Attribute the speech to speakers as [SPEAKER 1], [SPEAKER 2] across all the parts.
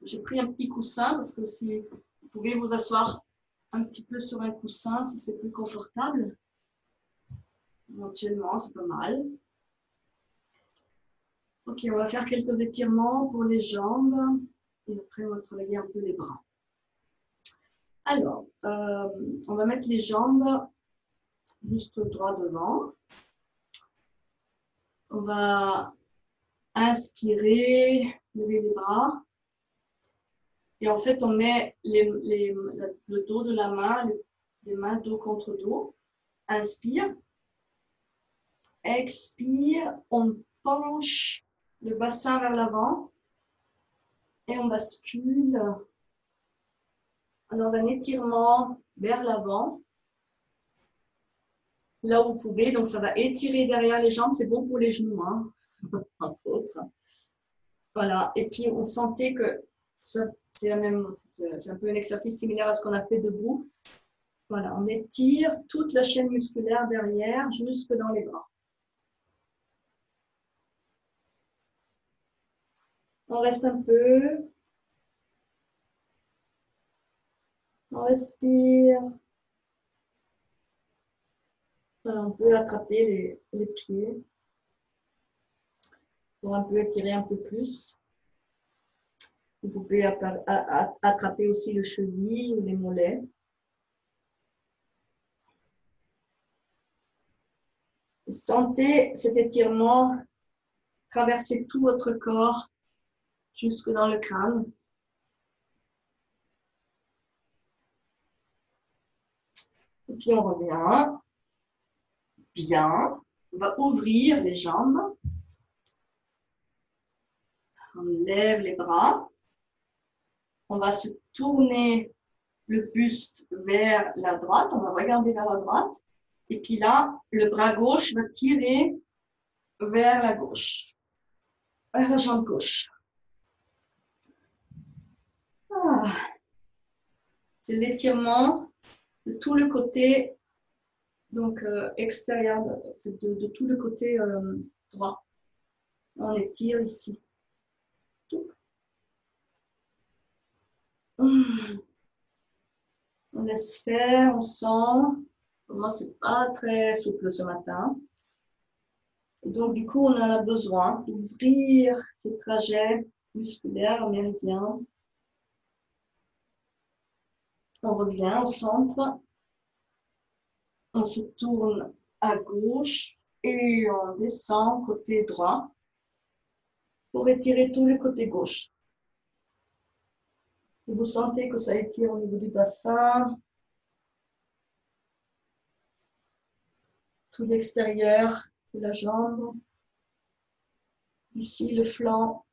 [SPEAKER 1] j'ai pris un petit coussin parce que si vous pouvez vous asseoir un petit peu sur un coussin si c'est plus confortable. Éventuellement, c'est pas mal. Ok, on va faire quelques étirements pour les jambes et après on va travailler un peu les bras. Alors, on va mettre les jambes juste droit devant. On va inspirer, lever les bras. Et en fait, on met le dos de la main, les mains dos contre dos. Inspire. Expire. On penche le bassin vers l'avant. Et on bascule dans un étirement vers l'avant. Là où vous pouvez. Donc, ça va étirer derrière les jambes. C'est bon pour les genoux, hein, entre autres. Voilà. Et puis, on sentait que c'est un peu un exercice similaire à ce qu'on a fait debout. Voilà, on étire toute la chaîne musculaire derrière jusque dans les bras. On reste un peu. On respire. Voilà, on peut attraper les pieds pour un peu étirer un peu plus. Vous pouvez attraper aussi le cheville ou les mollets. Sentez cet étirement traverser tout votre corps jusque dans le crâne. Et puis on revient. Bien. On va ouvrir les jambes. On lève les bras. On va se tourner le buste vers la droite. On va regarder vers la droite. Et puis là, le bras gauche va tirer vers la gauche. Vers la jambe gauche. Ah. C'est l'étirement de tout le côté donc, extérieur, de tout le côté droit. On étire ici. On laisse faire, on sent. Moi, c'est pas très souple ce matin. Et donc, du coup, on en a besoin d'ouvrir ces trajets musculaires, méridiens. On revient au centre. On se tourne à gauche et on descend côté droit pour étirer tout le côté gauche. Et vous sentez que ça étire au niveau du bassin, tout l'extérieur de la jambe, ici le flanc.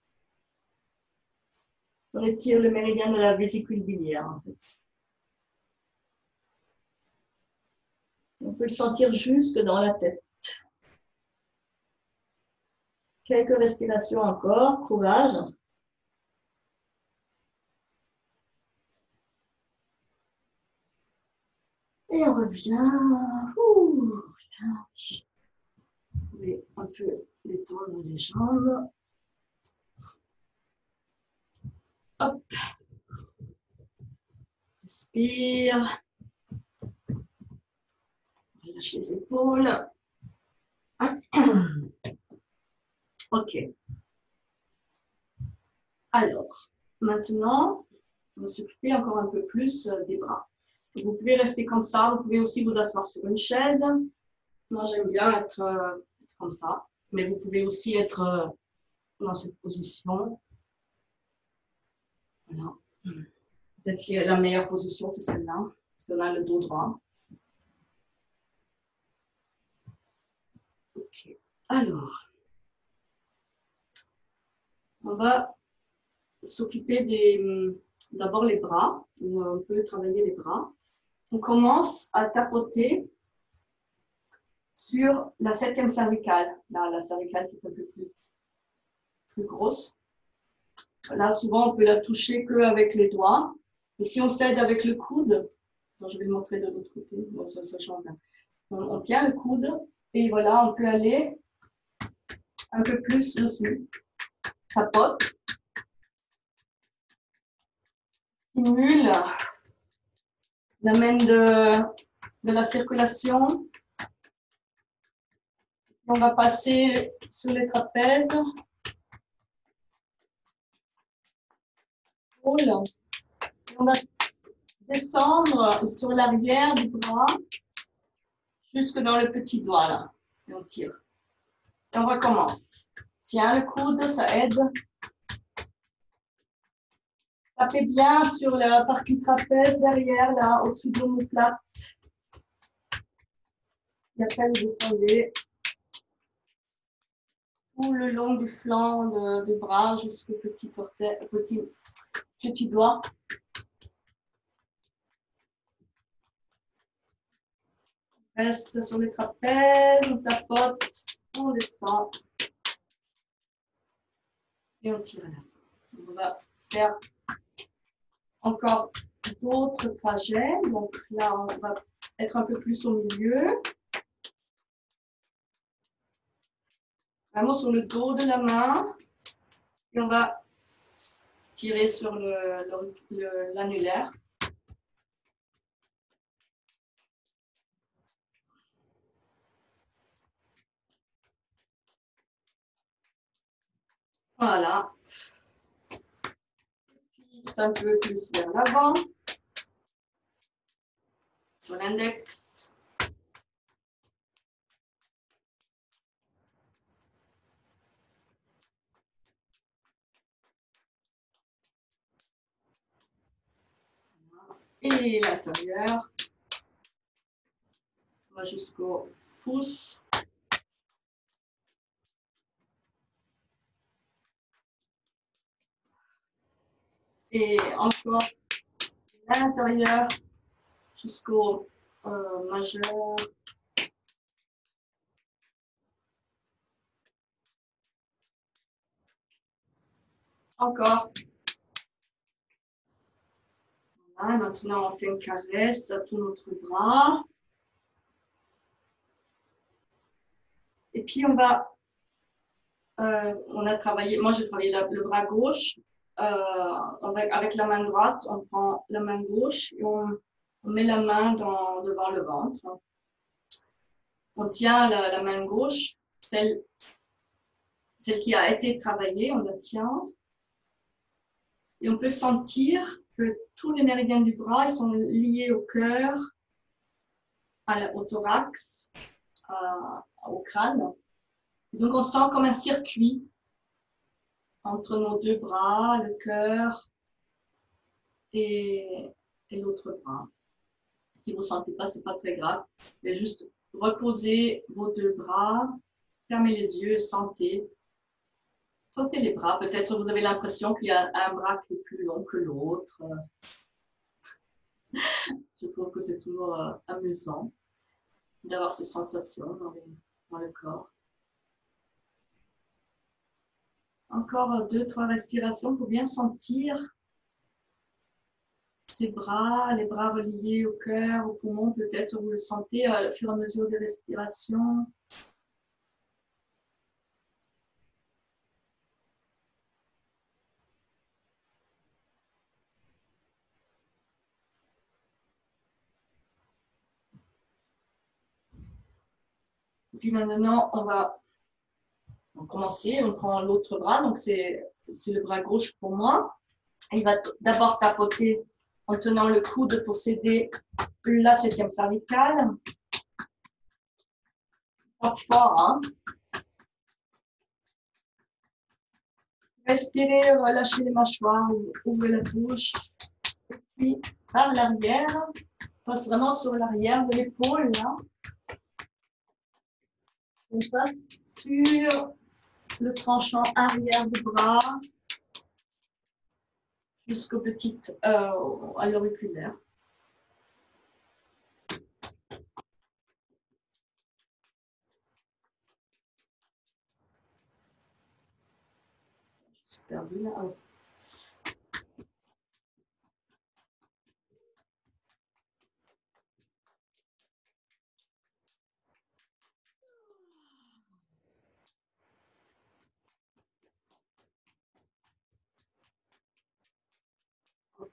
[SPEAKER 1] On étire le méridien de la vésicule biliaire en fait. On peut le sentir jusque dans la tête. Quelques respirations encore, courage. Et on revient. Ouh, relâche. Vous pouvez un peu détendre les jambes. Hop. Respire. Relâche les épaules. Ok. Alors, maintenant, on va s'occuper encore un peu plus des bras. Vous pouvez rester comme ça, vous pouvez aussi vous asseoir sur une chaise. Moi, j'aime bien être comme ça, mais vous pouvez aussi être dans cette position. Voilà. Peut-être que la meilleure position, c'est celle-là, parce qu'on a le dos droit. Ok. Alors, on va s'occuper d'abord les bras. On peut travailler les bras. On commence à tapoter sur la 7e cervicale. Là, la cervicale qui est un peu plus grosse. Là, souvent, on peut la toucher qu'avec les doigts. Et si on s'aide avec le coude, je vais le montrer de l'autre côté, bon, ça change bien. On tient le coude et voilà, on peut aller un peu plus dessus. Tapote. stimule l'amène de la circulation. On va passer sur les trapèzes. On va descendre sur l'arrière du bras jusque dans le petit doigt là. Et on tire. Et on recommence. Tiens le coude, ça aide. Tapez bien sur la partie trapèze derrière, là, au-dessus de l'omoplate. Et après, vous descendez tout le long du flanc de bras jusqu'au petit orteil, petit doigt. Reste sur les trapèzes, on tapote, on descend. Et on tire à la fin. On va faire encore d'autres trajets. Donc là, on va être un peu plus au milieu. Vraiment sur le dos de la main. Et on va tirer sur l'annulaire. Voilà. Puis un peu plus vers l'avant. Sur l'index. Et l'intérieur. On va jusqu'au pouce. Et encore l'intérieur jusqu'au majeur. Encore. Voilà, maintenant on fait une caresse à tout notre bras. Et puis on a travaillé, moi j'ai travaillé le bras gauche. Avec la main droite, on prend la main gauche et on met la main devant le ventre. On tient la main gauche, celle qui a été travaillée, on la tient. Et on peut sentir que tous les méridiens du bras sont liés au cœur, au thorax, au crâne. Donc on sent comme un circuit entre nos deux bras, le cœur et l'autre bras. Si vous ne sentez pas, ce n'est pas très grave. Mais juste reposez vos deux bras, fermez les yeux et sentez. Sentez les bras. Peut-être vous avez l'impression qu'il y a un bras qui est plus long que l'autre. Je trouve que c'est toujours amusant d'avoir ces sensations dans le corps. Encore 2-3 respirations pour bien sentir ces bras, les bras reliés au cœur, au poumon. Peut-être vous le sentez au fur et à mesure des respirations. Et puis maintenant, on va commencer. On prend l'autre bras, donc c'est le bras gauche pour moi. Il va d'abord tapoter en tenant le coude pour s'aider la 7e cervicale. Pas fort, hein. Respirez, relâchez les mâchoires, ouvrez la bouche. Et puis, par l'arrière, on passe vraiment sur l'arrière de l'épaule, là. On passe sur le tranchant arrière du bras jusqu'au petit, à l'auriculaire. Je suis perdue là.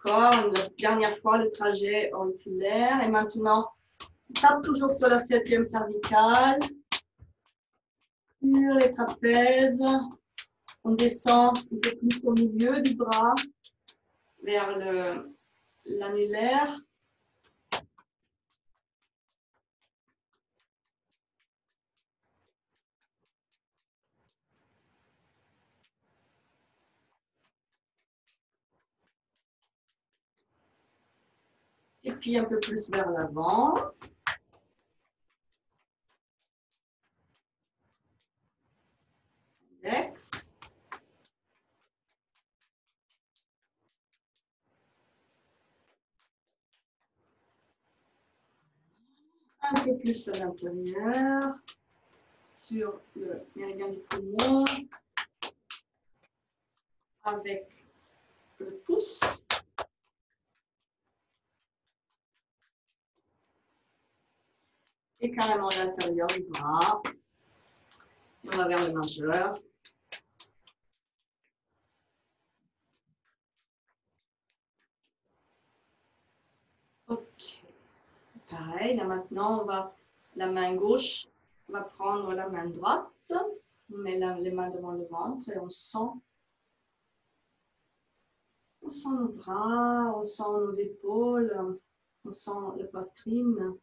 [SPEAKER 1] Encore, la dernière fois, le trajet auriculaire. Et maintenant, on tape toujours sur la 7e cervicale, sur les trapèzes. On descend un peu plus au milieu du bras, vers l'annulaire. Et puis un peu plus vers l'avant. Index. Un peu plus à l'intérieur, sur le méridien du poumon, avec le pouce. Et carrément à l'intérieur du bras. Et on va vers le majeur. Ok. Pareil, là maintenant, la main gauche va prendre la main droite. On met les mains devant le ventre et on sent nos bras, on sent nos épaules, on sent la poitrine.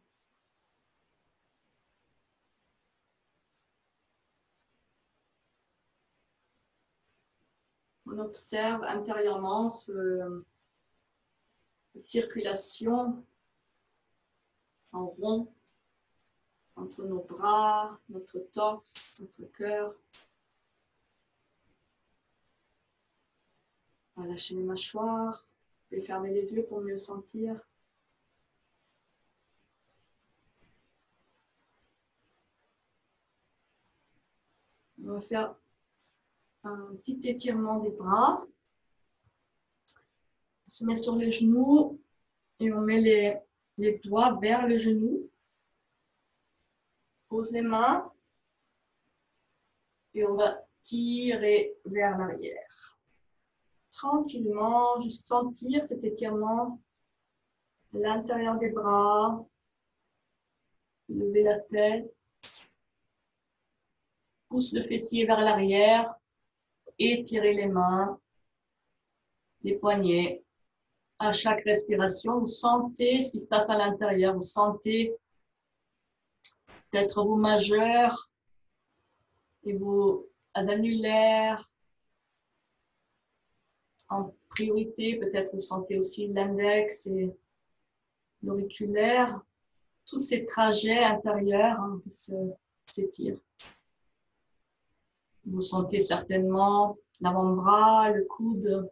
[SPEAKER 1] On observe intérieurement cette circulation en rond entre nos bras, notre torse, notre cœur. On va lâcher les mâchoires, et fermer les yeux pour mieux sentir. On va faire un petit étirement des bras. On se met sur les genoux et on met les doigts vers les genoux. Pose les mains et on va tirer vers l'arrière. Tranquillement, juste sentir cet étirement à l'intérieur des bras. Lever la tête. Pousse le fessier vers l'arrière. Étirez les mains, les poignets. À chaque respiration, vous sentez ce qui se passe à l'intérieur. Vous sentez peut-être vos majeurs et vos annulaires. En priorité, peut-être vous sentez aussi l'index et l'auriculaire. Tous ces trajets intérieurs qui s'étirent. Vous sentez certainement l'avant-bras, le coude,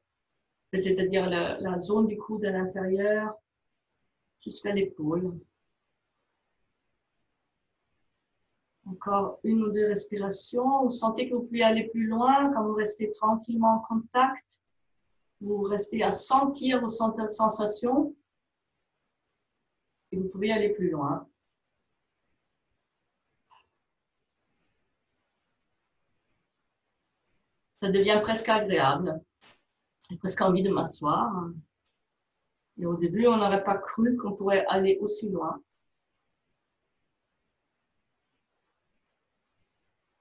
[SPEAKER 1] c'est-à-dire la zone du coude à l'intérieur, jusqu'à l'épaule. Encore une ou deux respirations. Vous sentez que vous pouvez aller plus loin quand vous restez tranquillement en contact. Vous restez à sentir vos sensations et vous pouvez aller plus loin. Ça devient presque agréable. J'ai presque envie de m'asseoir. Et au début, on n'aurait pas cru qu'on pourrait aller aussi loin.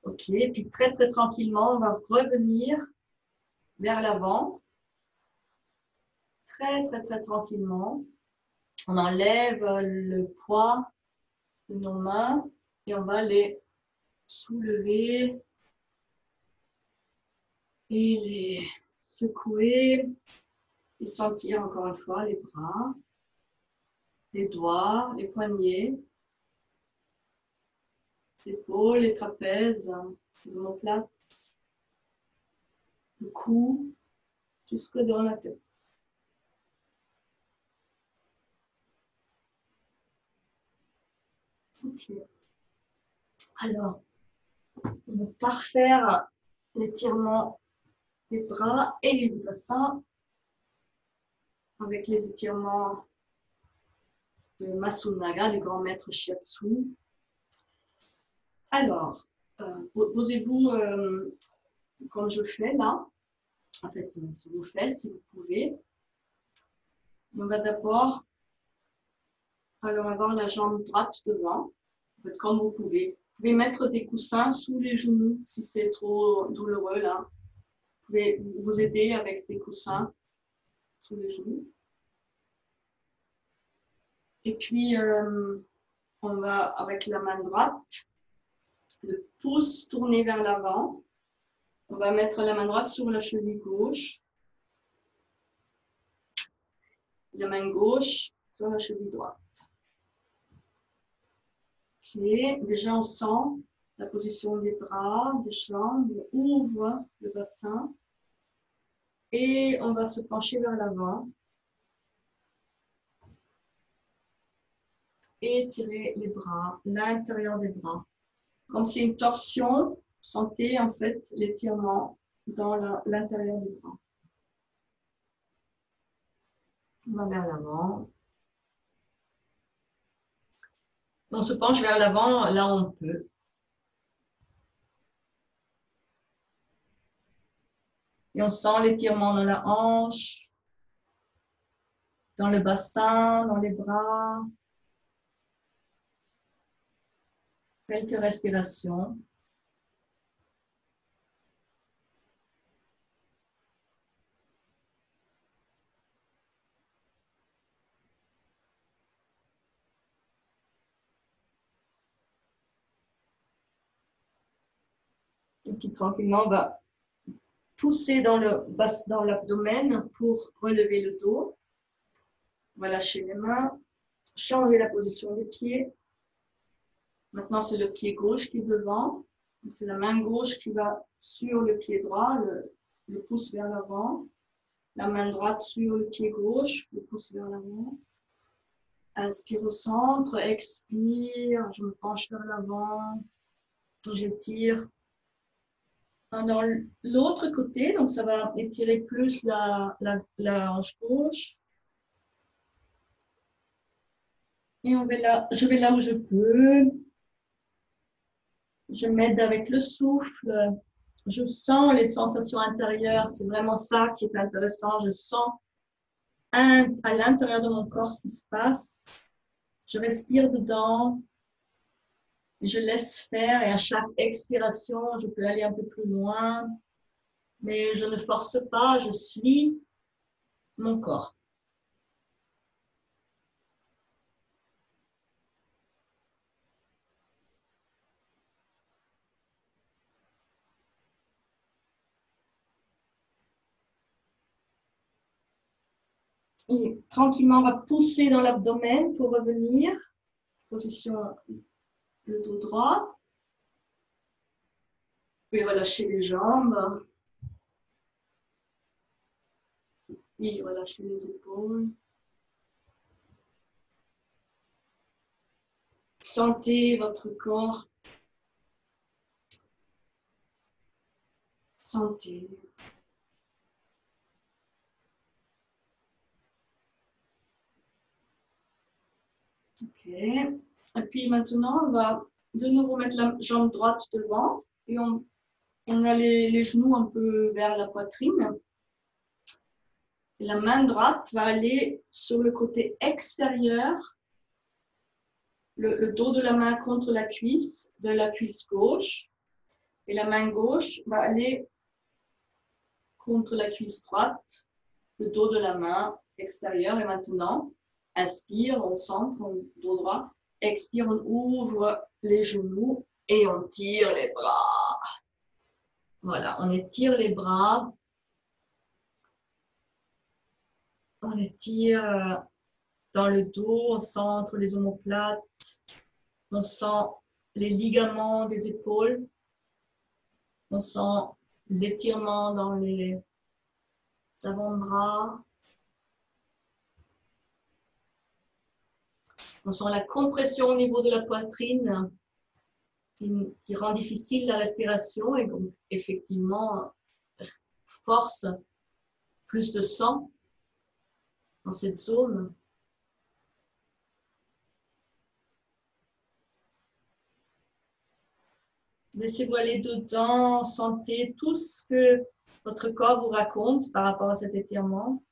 [SPEAKER 1] Ok, et puis très très tranquillement, on va revenir vers l'avant. Très très très tranquillement. On enlève le poids de nos mains et on va les soulever et les secouer et sentir encore une fois les bras, les doigts, les poignets, les épaules, les trapèzes, les omoplates, le cou, jusque dans la tête. Ok. Alors, on va parfaire l'étirement des bras et du bassin avec les étirements de Masunaga, du grand maître Shiatsu. Alors, posez-vous comme je fais là, en fait, sur vos fesses si vous pouvez. On va d'abord alors avoir la jambe droite devant, en fait, comme vous pouvez. Vous pouvez mettre des coussins sous les genoux si c'est trop douloureux là. Vous pouvez vous aider avec des coussins sous les genoux. Et puis, on va, avec la main droite, le pouce tourné vers l'avant. On va mettre la main droite sur la cheville gauche. La main gauche sur la cheville droite. Ok, déjà on sent la position des bras, des jambes, on ouvre le bassin. Et on va se pencher vers l'avant. Et tirer les bras, l'intérieur des bras. Comme c'est une torsion, sentez en fait l'étirement dans l'intérieur du bras. On va vers l'avant. On se penche vers l'avant, là on peut. Et on sent l'étirement dans la hanche, dans le bassin, dans les bras. Quelques respirations. Et puis tranquillement, on va pousser dans l'abdomen pour relever le dos. On va lâcher les mains, changer la position des pieds. Maintenant, c'est le pied gauche qui est devant. C'est la main gauche qui va sur le pied droit, le pouce vers l'avant. La main droite sur le pied gauche, le pouce vers l'avant. Inspire au centre, expire, je me penche vers l'avant, j'étire. Dans l'autre côté, donc ça va étirer plus la hanche gauche. Et je vais là où je peux. Je m'aide avec le souffle. Je sens les sensations intérieures. C'est vraiment ça qui est intéressant. Je sens à l'intérieur de mon corps ce qui se passe. Je respire dedans. Je laisse faire et à chaque expiration, je peux aller un peu plus loin. Mais je ne force pas, je suis mon corps. Et tranquillement, on va pousser dans l'abdomen pour revenir. Position, le dos droit. Puis relâcher les jambes. Et relâcher les épaules. Sentez votre corps. Sentez. Ok. Et puis maintenant, on va de nouveau mettre la jambe droite devant et on a les genoux un peu vers la poitrine. Et la main droite va aller sur le côté extérieur, le dos de la main contre la cuisse de la cuisse gauche. Et la main gauche va aller contre la cuisse droite, le dos de la main extérieure. Et maintenant, inspire, on centre, on dos droit. Expire, on ouvre les genoux et on tire les bras. Voilà, on étire les bras. On étire dans le dos, on centre les omoplates. On sent les ligaments des épaules. On sent l'étirement dans les avant-bras. On sent la compression au niveau de la poitrine qui rend difficile la respiration et donc effectivement force plus de sang dans cette zone. Laissez-vous aller dedans, sentez tout ce que votre corps vous raconte par rapport à cet étirement.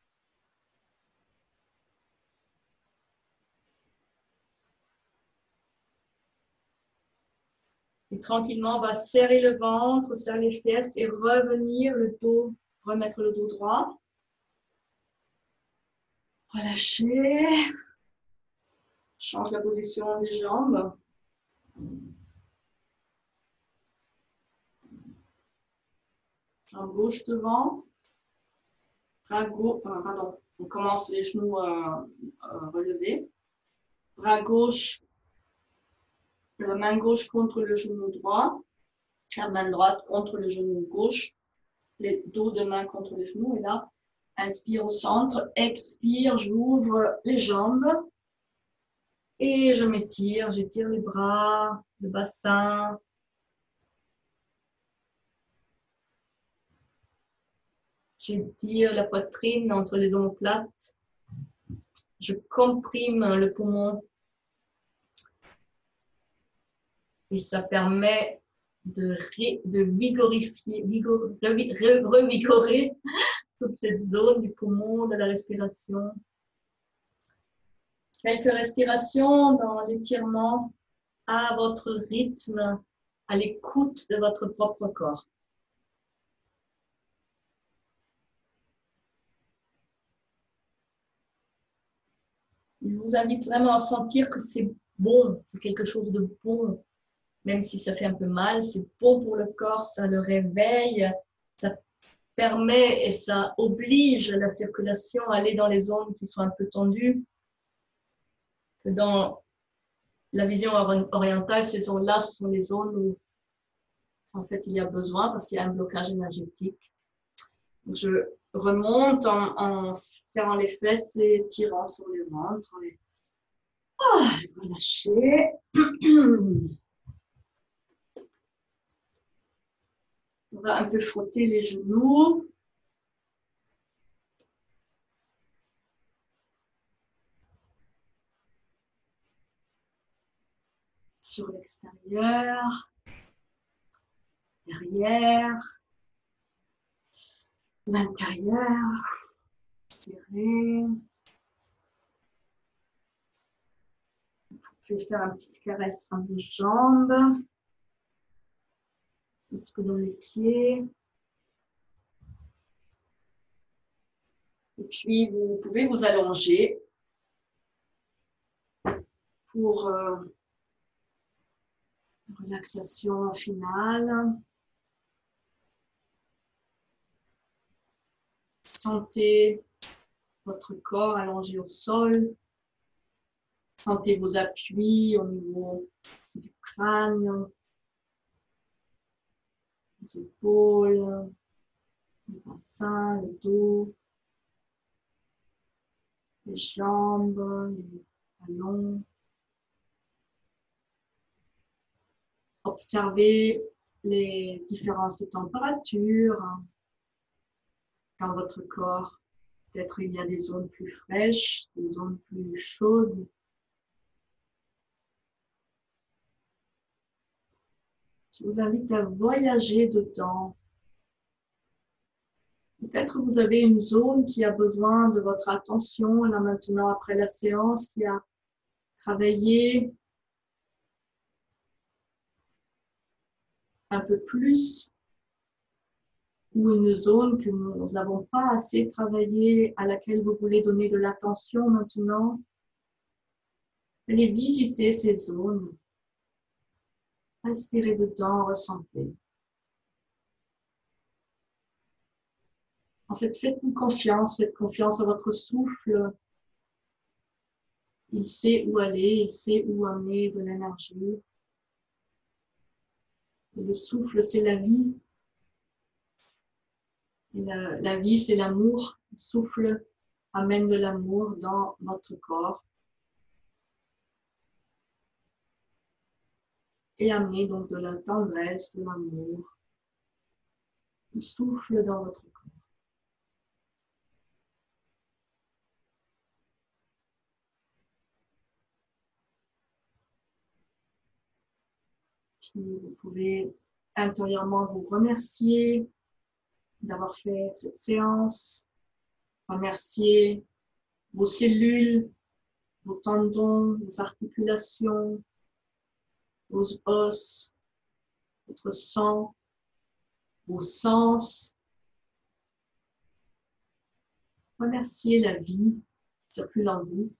[SPEAKER 1] Et tranquillement, on va serrer le ventre, serrer les fesses et revenir le dos, remettre le dos droit. Relâchez. Change la position des jambes. Jambe gauche devant. Bras gauche, pardon, on commence les genoux relevés. Bras gauche, la main gauche contre le genou droit. La main droite contre le genou gauche. Les dos de main contre les genoux. Et là, inspire au centre. Expire, j'ouvre les jambes. Et je m'étire, j'étire les bras, le bassin. J'étire la poitrine entre les omoplates. Je comprime le poumon. Et ça permet de revigorer toute cette zone du poumon, de la respiration. Quelques respirations dans l'étirement à votre rythme, à l'écoute de votre propre corps. Je vous invite vraiment à sentir que c'est bon, c'est quelque chose de bon. Même si ça fait un peu mal, c'est bon pour le corps, ça le réveille, ça permet et ça oblige la circulation à aller dans les zones qui sont un peu tendues. Que dans la vision orientale, ces zones-là, ce sont les zones où en fait il y a besoin parce qu'il y a un blocage énergétique. Donc, je remonte en serrant les fesses et tirant sur le ventre. Et... relâcher. On va un peu frotter les genoux. Sur l'extérieur. Derrière. L'intérieur. Serré. Je vais faire une petite caresse à vos jambes. Jusque dans les pieds. Et puis, vous pouvez vous allonger pour relaxation finale. Sentez votre corps allongé au sol. Sentez vos appuis au niveau du crâne, les épaules, le bassin, le dos, les jambes, les talons. Observez les différences de température dans votre corps. Peut-être il y a des zones plus fraîches, des zones plus chaudes. Je vous invite à voyager dedans. Peut-être vous avez une zone qui a besoin de votre attention, là maintenant après la séance, qui a travaillé un peu plus, ou une zone que nous n'avons pas assez travaillé, à laquelle vous voulez donner de l'attention maintenant. Allez visiter ces zones. Inspirez dedans, ressentez. En fait, faites-vous confiance, faites confiance à votre souffle. Il sait où aller, il sait où amener de l'énergie. Le souffle, c'est la vie. Et la vie, c'est l'amour. Le souffle amène de l'amour dans votre corps. Et amener donc de la tendresse, de l'amour. Le souffle dans votre corps. Puis vous pouvez intérieurement vous remercier d'avoir fait cette séance. Remercier vos cellules, vos tendons, vos articulations, vos os, votre sang, vos sens. Remerciez la vie qui circule en vous.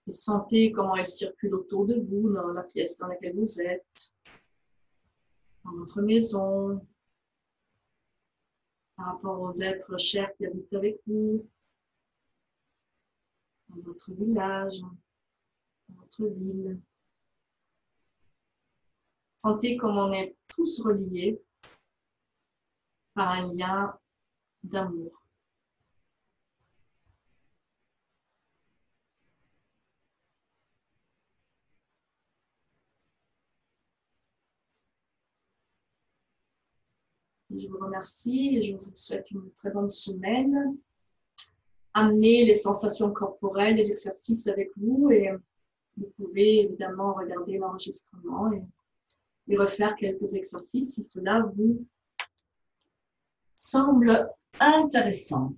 [SPEAKER 1] Et sentez comment elle circule autour de vous, dans la pièce dans laquelle vous êtes, dans votre maison, par rapport aux êtres chers qui habitent avec vous, dans votre village, dans votre ville. Sentez comme on est tous reliés par un lien d'amour. Je vous remercie et je vous souhaite une très bonne semaine. Amenez les sensations corporelles, les exercices avec vous et vous pouvez évidemment regarder l'enregistrement et refaire quelques exercices si cela vous semble intéressant.